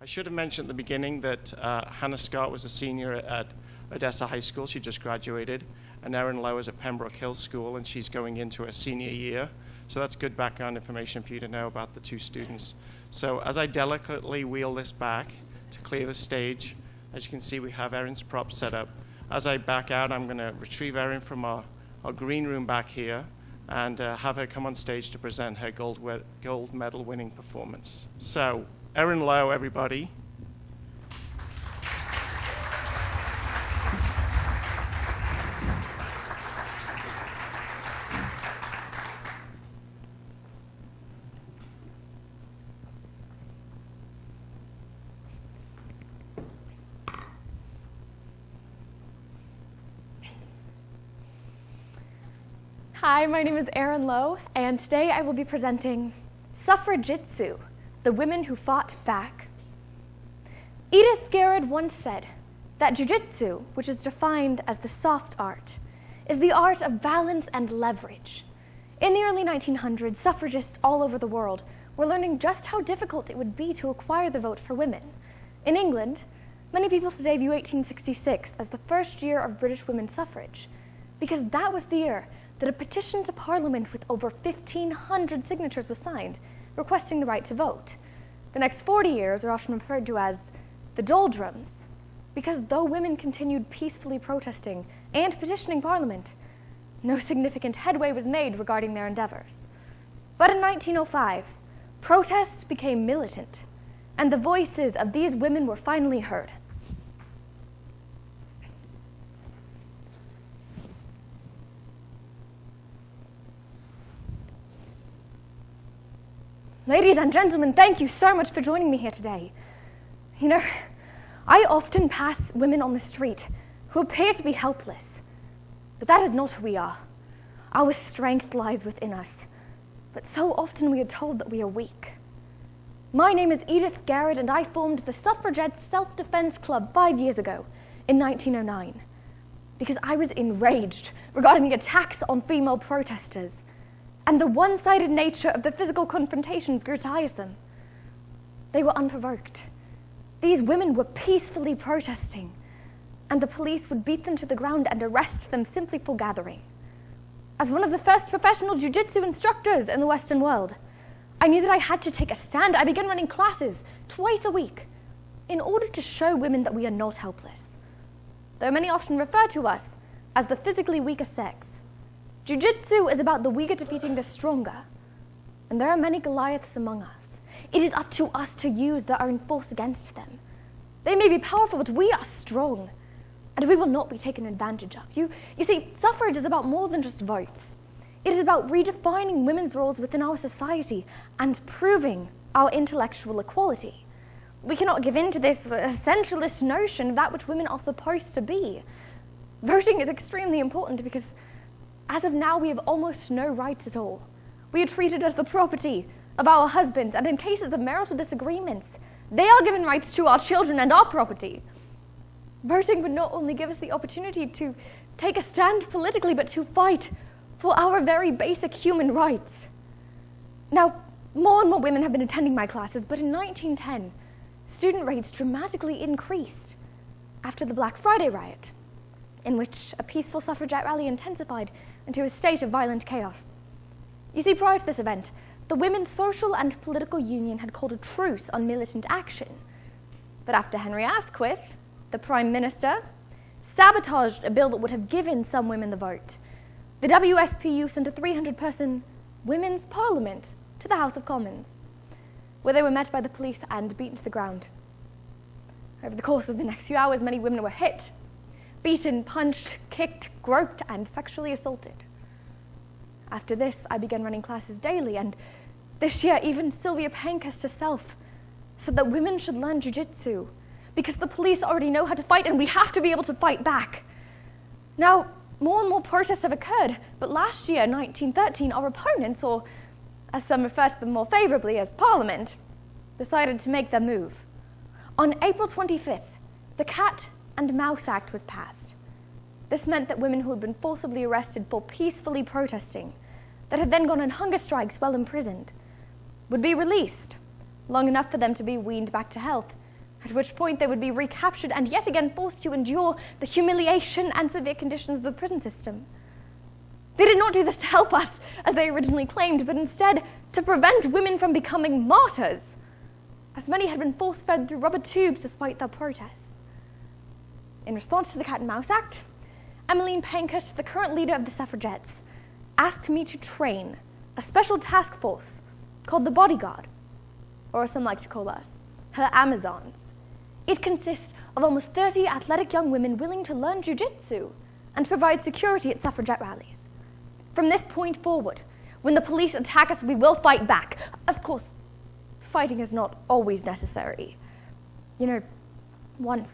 I should have mentioned at the beginning that Hannah Scott was a senior at Odessa High School. She just graduated. And Erin Lowe is at Pembroke Hill School, and she's going into her senior year. So that's good background information for you to know about the two students. So as I delicately wheel this back to clear the stage, as you can see, we have Erin's prop set up. As I back out, I'm going to retrieve Erin from our green room back here and have her come on stage to present her gold medal winning performance. So, Erin Lowe, everybody. Hi, my name is Erin Lowe, and today I will be presenting Suffrajitsu, the women who fought back. Edith Garrard once said that jiu-jitsu, which is defined as the soft art, is the art of balance and leverage. In the early 1900s, suffragists all over the world were learning just how difficult it would be to acquire the vote for women. In England, many people today view 1866 as the first year of British women's suffrage, because that was the year that a petition to Parliament with over 1,500 signatures was signed, requesting the right to vote. The next 40 years are often referred to as the doldrums, because though women continued peacefully protesting and petitioning Parliament, no significant headway was made regarding their endeavors. But in 1905, protests became militant, and the voices of these women were finally heard. Ladies and gentlemen, thank you so much for joining me here today. You know, I often pass women on the street who appear to be helpless, but that is not who we are. Our strength lies within us, but so often we are told that we are weak. My name is Edith Garrard, and I formed the Suffragette Self-Defense Club 5 years ago, in 1909, because I was enraged regarding the attacks on female protesters, and the one-sided nature of the physical confrontations grew tiresome. They were unprovoked. These women were peacefully protesting, and the police would beat them to the ground and arrest them simply for gathering. As one of the first professional jiu-jitsu instructors in the Western world, I knew that I had to take a stand. I began running classes twice a week in order to show women that we are not helpless. Though many often refer to us as the physically weaker sex, jiu-jitsu is about the weaker defeating the stronger, and there are many Goliaths among us. It is up to us to use their own force against them. They may be powerful, but we are strong, and we will not be taken advantage of. You see, suffrage is about more than just votes. It is about redefining women's roles within our society and proving our intellectual equality. We cannot give in to this essentialist notion of that which women are supposed to be. Voting is extremely important because as of now, we have almost no rights at all. We are treated as the property of our husbands, and in cases of marital disagreements, they are given rights to our children and our property. Voting would not only give us the opportunity to take a stand politically, but to fight for our very basic human rights. Now, more and more women have been attending my classes, but in 1910, student rates dramatically increased after the Black Friday riot, in which a peaceful suffragette rally intensified into a state of violent chaos. You see, prior to this event, the Women's Social and Political Union had called a truce on militant action. But after Henry Asquith, the Prime Minister, sabotaged a bill that would have given some women the vote, the WSPU sent a 300-person Women's Parliament to the House of Commons, where they were met by the police and beaten to the ground. Over the course of the next few hours, many women were hit, beaten, punched, kicked, groped, and sexually assaulted. After this, I began running classes daily, and this year, even Sylvia Pankhurst herself said that women should learn jiu-jitsu because the police already know how to fight, and we have to be able to fight back. Now, more and more protests have occurred, but last year, 1913, our opponents, or as some refer to them more favorably as Parliament, decided to make their move. On April 25th, the Cat and Mouse Act was passed. This meant that women who had been forcibly arrested for peacefully protesting, that had then gone on hunger strikes while imprisoned, would be released, long enough for them to be weaned back to health, at which point they would be recaptured and yet again forced to endure the humiliation and severe conditions of the prison system. They did not do this to help us, as they originally claimed, but instead to prevent women from becoming martyrs, as many had been force-fed through rubber tubes despite their protest. In response to the Cat and Mouse Act, Emmeline Pankhurst, the current leader of the suffragettes, asked me to train a special task force called the Bodyguard, or as some like to call us, her Amazons. It consists of almost 30 athletic young women willing to learn jiu-jitsu and provide security at suffragette rallies. From this point forward, when the police attack us, we will fight back. Of course, fighting is not always necessary. You know, once,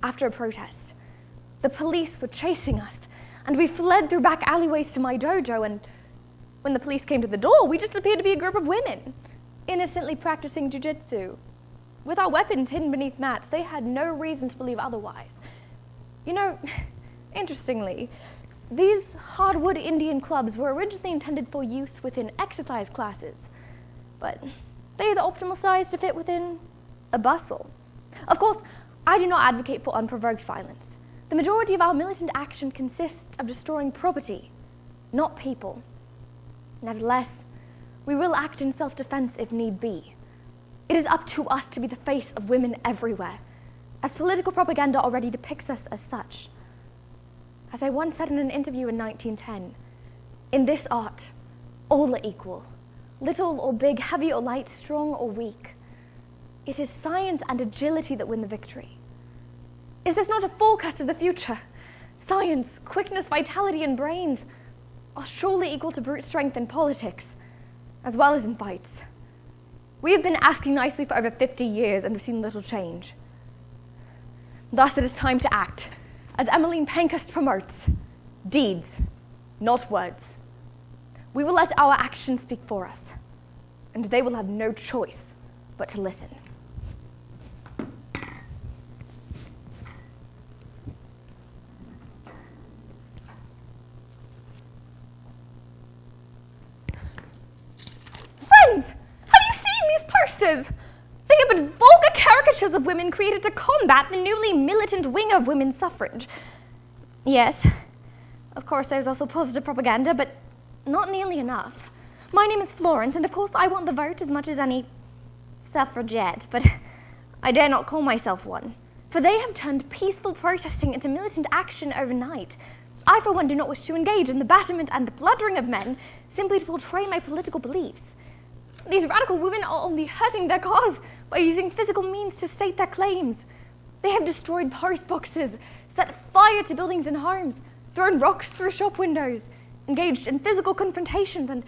after a protest, the police were chasing us, and we fled through back alleyways to my dojo, and when the police came to the door, we just appeared to be a group of women, innocently practicing jiu-jitsu. With our weapons hidden beneath mats, they had no reason to believe otherwise. You know, interestingly, these hardwood Indian clubs were originally intended for use within exercise classes, but they are the optimal size to fit within a bustle. Of course, I do not advocate for unprovoked violence. The majority of our militant action consists of destroying property, not people. Nevertheless, we will act in self-defense if need be. It is up to us to be the face of women everywhere, as political propaganda already depicts us as such. As I once said in an interview in 1910, in this art, all are equal, little or big, heavy or light, strong or weak. It is science and agility that win the victory. Is this not a forecast of the future? Science, quickness, vitality, and brains are surely equal to brute strength in politics, as well as in fights. We have been asking nicely for over 50 years and have seen little change. Thus it is time to act. As Emmeline Pankhurst promotes, deeds, not words. We will let our actions speak for us, and they will have no choice but to listen. Friends, have you seen these posters? They have been vulgar caricatures of women created to combat the newly militant wing of women's suffrage. Yes, of course there's also positive propaganda, but not nearly enough. My name is Florence, and of course I want the vote as much as any suffragette, but I dare not call myself one, for they have turned peaceful protesting into militant action overnight. I, for one, do not wish to engage in the batterment and the bludgeoning of men simply to portray my political beliefs. These radical women are only hurting their cause by using physical means to state their claims. They have destroyed post boxes, set fire to buildings and homes, thrown rocks through shop windows, engaged in physical confrontations, and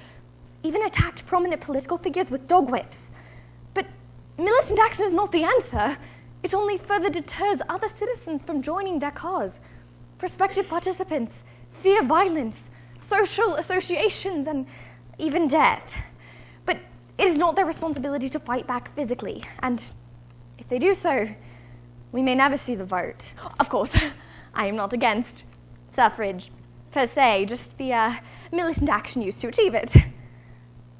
even attacked prominent political figures with dog whips. But militant action is not the answer. It only further deters other citizens from joining their cause. Prospective participants fear violence, social associations, and even death. But it is not their responsibility to fight back physically, and if they do so, we may never see the vote. Of course, I am not against suffrage per se, just the militant action used to achieve it.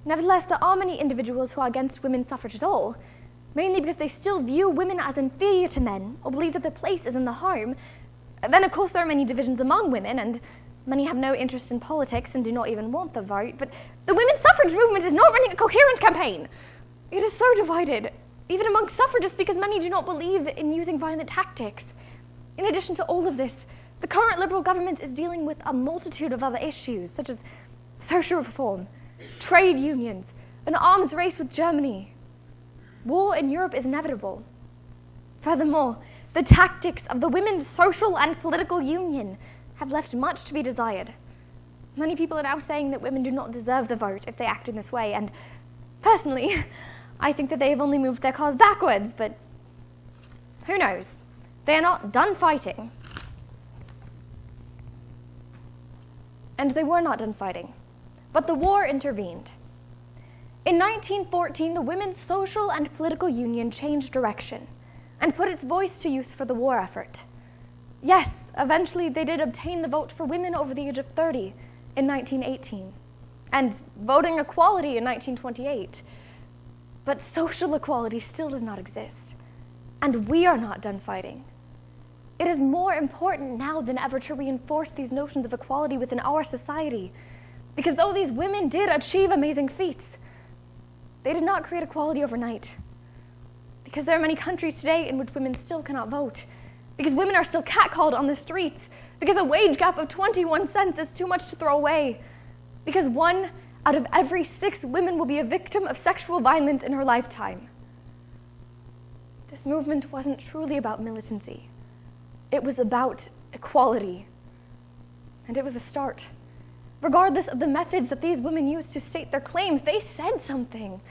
Nevertheless, there are many individuals who are against women's suffrage at all, mainly because they still view women as inferior to men or believe that their place is in the home. Then, of course, there are many divisions among women, and many have no interest in politics and do not even want the vote, but the women's suffrage movement is not running a coherent campaign. It is so divided, even among suffragists, because many do not believe in using violent tactics. In addition to all of this, the current Liberal government is dealing with a multitude of other issues, such as social reform, trade unions, an arms race with Germany. War in Europe is inevitable. Furthermore, the tactics of the Women's Social and Political Union have left much to be desired. Many people are now saying that women do not deserve the vote if they act in this way, and personally, I think that they have only moved their cause backwards, but who knows? They are not done fighting. And they were not done fighting, but the war intervened. In 1914, the Women's Social and Political Union changed direction and put its voice to use for the war effort. Yes, eventually they did obtain the vote for women over the age of 30 in 1918, and voting equality in 1928. But social equality still does not exist. And we are not done fighting. It is more important now than ever to reinforce these notions of equality within our society, because though these women did achieve amazing feats, they did not create equality overnight. Because there are many countries today in which women still cannot vote, because women are still catcalled on the streets, because a wage gap of 21 cents is too much to throw away, because 1 out of every 6 women will be a victim of sexual violence in her lifetime. This movement wasn't truly about militancy. It was about equality. And it was a start. Regardless of the methods that these women used to state their claims, they said something.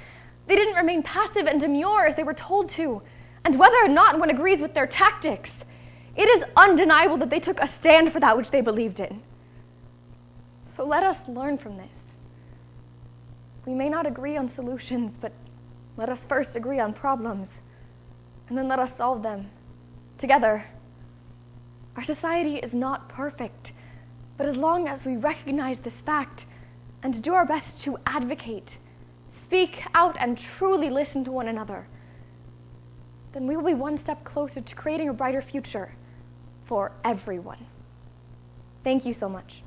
They didn't remain passive and demure as they were told to. And whether or not one agrees with their tactics, it is undeniable that they took a stand for that which they believed in. So let us learn from this. We may not agree on solutions, but let us first agree on problems, and then let us solve them together. Our society is not perfect, but as long as we recognize this fact and do our best to advocate, speak out, and truly listen to one another, then we will be one step closer to creating a brighter future for everyone. Thank you so much.